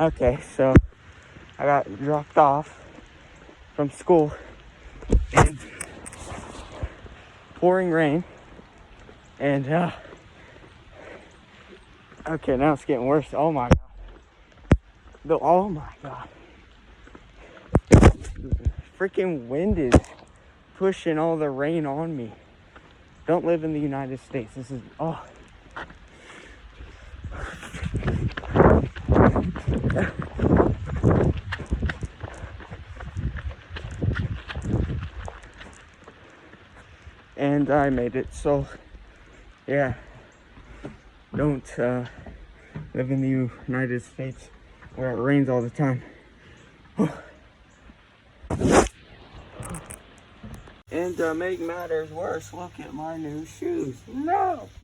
Okay, so I got dropped off from school in pouring rain, and okay, now it's getting worse. Oh my god. Oh my god. Freaking wind is pushing all the rain on me. Don't live in the United States. This is, oh. And I made it, so yeah. Don't live in the United States where it rains all the time. And to make matters worse, look at my new shoes. No!